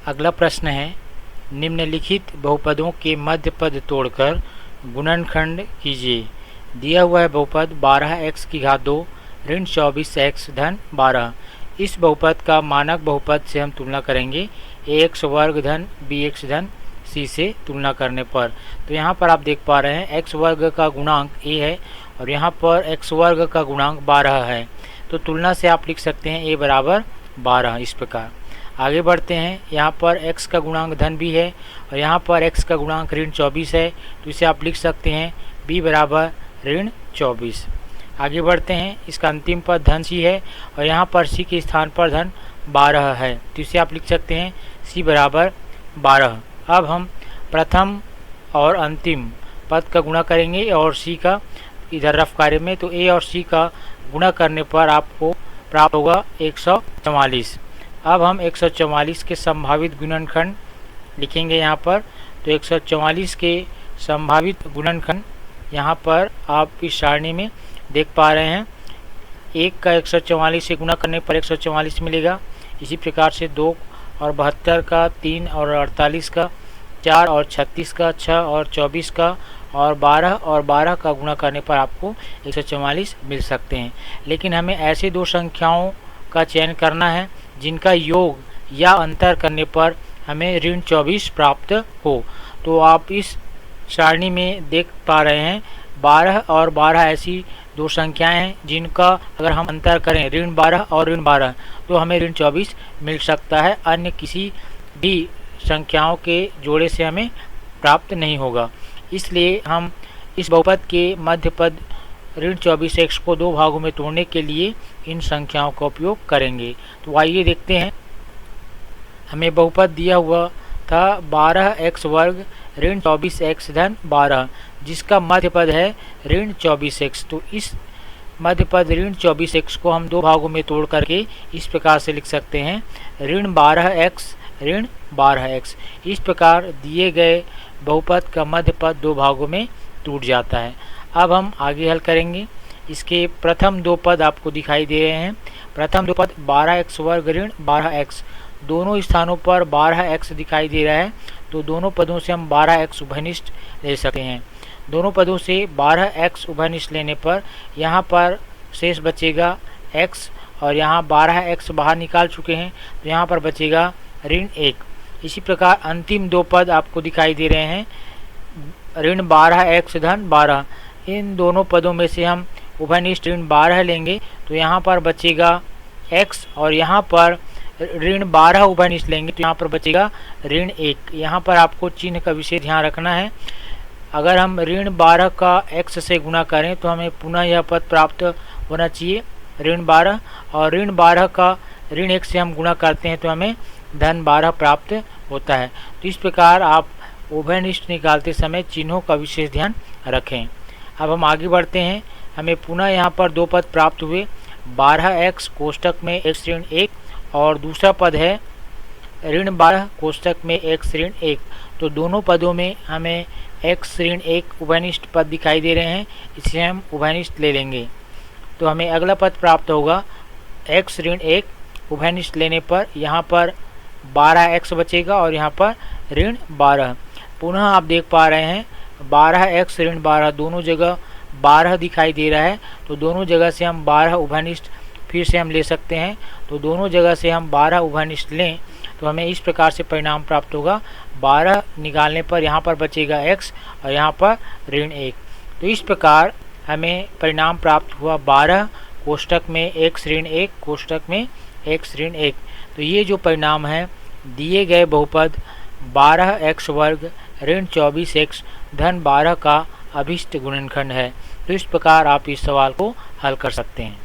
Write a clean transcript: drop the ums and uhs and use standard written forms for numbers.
अगला प्रश्न है, निम्नलिखित बहुपदों के मध्य पद तोड़कर गुणनखंड कीजिए। दिया हुआ है बहुपद 12x की घात 2 ऋण 24x धन 12। इस बहुपद का मानक बहुपद से हम तुलना करेंगे ax वर्ग धन bx धन c से तुलना करने पर। तो यहाँ पर आप देख पा रहे हैं x वर्ग का गुणांक a है और यहाँ पर x वर्ग का गुणांक 12 है। तो तुलना से आप लिख सकते हैं a बराबर 12। इस प्रकार आगे बढ़ते हैं। यहाँ पर x का गुणांक धन b है और यहाँ पर x का गुणांक ऋण 24 है। तो इसे आप लिख सकते हैं b बराबर ऋण 24। आगे बढ़ते हैं। इसका अंतिम पद धन c है और यहाँ पर c के स्थान पर धन 12 है। तो इसे आप लिख सकते हैं c बराबर 12। अब हम प्रथम और अंतिम पद का गुणा करेंगे और c का इधर रफ कार्य में। तो a और c का गुणा करने पर आपको प्राप्त होगा 144। अब हम 144 के संभावित गुणनखंड लिखेंगे यहाँ पर। तो 144 के संभावित गुणनखंड यहाँ पर आप इस सारणी में देख पा रहे हैं। 1 का 144 से गुणा करने पर 144 मिलेगा। इसी प्रकार से 2 और 72 का, 3 और 48 का, 4 और 36 का, 6 और 24 का और 12 का गुणा करने पर आपको 144 मिल सकते हैं। लेकिन हमें ऐसे दो संख्याओं का चयन करना है जिनका योग या अंतर करने पर हमें ऋण 24 प्राप्त हो। तो आप इस सारणी में देख पा रहे हैं 12 और 12 ऐसी दो संख्याएं हैं जिनका अगर हम अंतर करें ऋण 12 और ऋण 12 तो हमें ऋण 24 मिल सकता है। अन्य किसी भी संख्याओं के जोड़े से हमें प्राप्त नहीं होगा। इसलिए हम इस बहुपद के मध्य पद ऋण 24x को दो भागों में तोड़ने के लिए इन संख्याओं का उपयोग करेंगे। तो आइए देखते हैं। हमें बहुपद दिया हुआ था 12x वर्ग ऋण 24x धन 12 जिसका मध्य पद है ऋण 24x। तो इस मध्य पद ऋण 24x को हम दो भागों में तोड़ करके इस प्रकार से लिख सकते हैं ऋण 12x ऋण 12x। इस प्रकार दिए गए बहुपद का मध्य पद दो भागों में टूट जाता है। अब हम आगे हल करेंगे। इसके प्रथम दो पद आपको दिखाई दे रहे हैं। प्रथम दो पद 12x वर्ग ऋण 12x, दोनों स्थानों पर 12x दिखाई दे रहा है। तो दोनों पदों से हम 12x उभयनिष्ठ ले सकते हैं। दोनों पदों से 12x उभयनिष्ठ लेने पर यहाँ पर शेष बचेगा x और यहाँ 12x बाहर निकाल चुके हैं तो यहाँ पर बचेगा ऋण 1। इसी प्रकार अंतिम दो पद आपको दिखाई दे रहे हैं ऋण 12x धन 12। इन दोनों पदों में से हम उभयनिष्ठ ऋण 12 लेंगे तो यहाँ पर बचेगा x और यहाँ पर ऋण 12 उभयनिष्ठ लेंगे तो यहाँ पर बचेगा ऋण 1। यहाँ पर आपको चिन्ह का विशेष ध्यान रखना है। अगर हम ऋण 12 का x से गुणा करें तो हमें पुनः यह पद प्राप्त होना चाहिए ऋण 12 और ऋण 12 का ऋण 1 से हम गुणा करते हैं तो हमें धन 12 प्राप्त होता है। तो इस प्रकार आप उभयनिष्ठ निकालते समय चिन्हों का विशेष ध्यान रखें। अब हम आगे बढ़ते हैं। हमें पुनः यहाँ पर दो पद प्राप्त हुए 12x कोष्टक में x ऋण 1 और दूसरा पद है ऋण 12 कोष्टक में x ऋण 1। तो दोनों पदों में हमें x ऋण 1 उभयनिष्ठ पद दिखाई दे रहे हैं, इसे हम उभयनिष्ठ ले लेंगे। तो हमें अगला पद प्राप्त होगा x ऋण 1 उभयनिष्ठ लेने पर यहाँ पर 12x बचेगा और यहाँ पर ऋण 12। पुनः आप देख पा रहे हैं 12x ऋण 12 दोनों जगह 12 दिखाई दे रहा है। तो दोनों जगह से हम 12 उभयनिष्ठ फिर से हम ले सकते हैं। तो दोनों जगह से हम 12 उभयनिष्ठ लें तो हमें इस प्रकार से परिणाम प्राप्त होगा। 12 निकालने पर यहाँ पर बचेगा x और यहाँ पर ऋण 1। तो इस प्रकार हमें परिणाम प्राप्त हुआ 12 कोष्टक में x ऋण 1 कोष्टक में x ऋण 1। तो ये जो परिणाम है दिए गए बहुपद 12x वर्ग ऋण 24x धन 12 का अभिष्ट गुणनखंड है। तो इस प्रकार आप इस सवाल को हल कर सकते हैं।